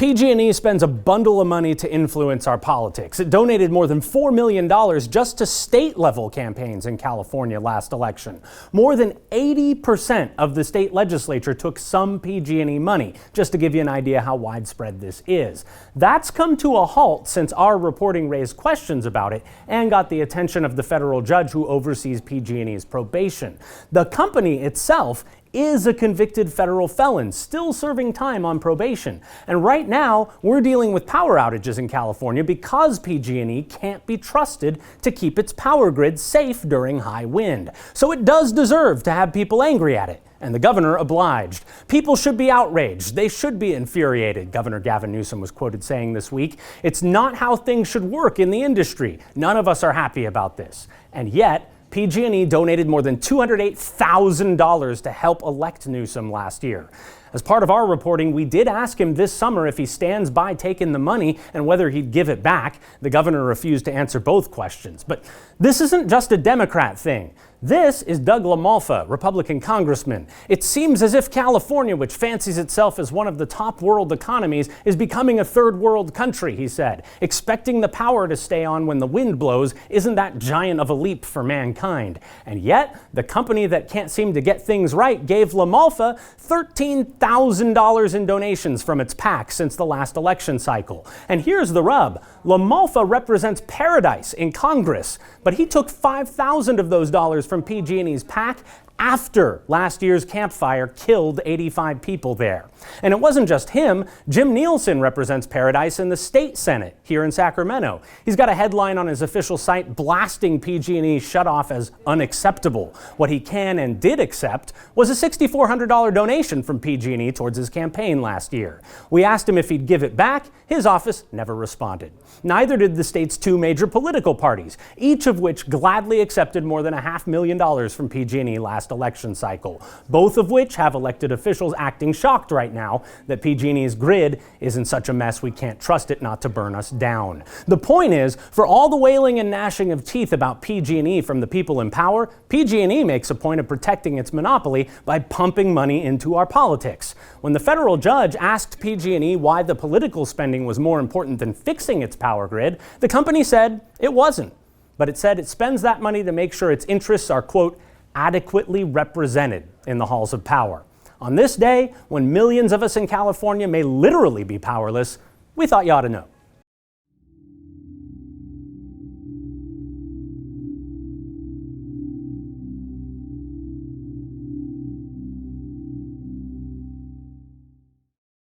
PG&E spends a bundle of money to influence our politics. It donated more than $4 million just to state-level campaigns in California last election. More than 80% of the state legislature took some PG&E money, just to give you an idea how widespread this is. That's come to a halt since our reporting raised questions about it and got the attention of the federal judge who oversees PG&E's probation. The company itself is a convicted federal felon, still serving time on probation. And right now, we're dealing with power outages in California because PG&E can't be trusted to keep its power grid safe during high wind. So it does deserve to have people angry at it. And the governor obliged. People should be outraged. They should be infuriated, Governor Gavin Newsom was quoted saying this week. It's not how things should work in the industry. None of us are happy about this. And yet, PG&E donated more than $208,000 to help elect Newsom last year. As part of our reporting, we did ask him this summer if he stands by taking the money and whether he'd give it back. The governor refused to answer both questions. But this isn't just a Democrat thing. This is Doug LaMalfa, Republican congressman. It seems as if California, which fancies itself as one of the top world economies, is becoming a third world country, he said. Expecting the power to stay on when the wind blows isn't that giant of a leap for mankind. And yet, the company that can't seem to get things right gave LaMalfa $13,000 in donations from its PAC since the last election cycle. And here's the rub. LaMalfa represents paradise in Congress, but he took $5,000 of those dollars from PG&E's PAC after last year's Camp Fire killed 85 people there. And it wasn't just him. Jim Nielsen represents paradise in the state Senate here in Sacramento. He's got a headline on his official site blasting PG&E's shutoff as unacceptable. What he can and did accept was a $6,400 donation from PG&E towards his campaign last year. We asked him if he'd give it back. His office never responded. Neither did the state's two major political parties, each of which gladly accepted more than $500,000 from PG&E last election cycle, both of which have elected officials acting shocked right now that PG&E's grid is in such a mess we can't trust it not to burn us down. The point is, for all the wailing and gnashing of teeth about PG&E from the people in power, PG&E makes a point of protecting its monopoly by pumping money into our politics. When the federal judge asked PG&E why the political spending was more important than fixing its power grid, the company said it wasn't. But it said it spends that money to make sure its interests are, quote, adequately represented in the halls of power. On this day, when millions of us in California may literally be powerless, we thought you ought to know.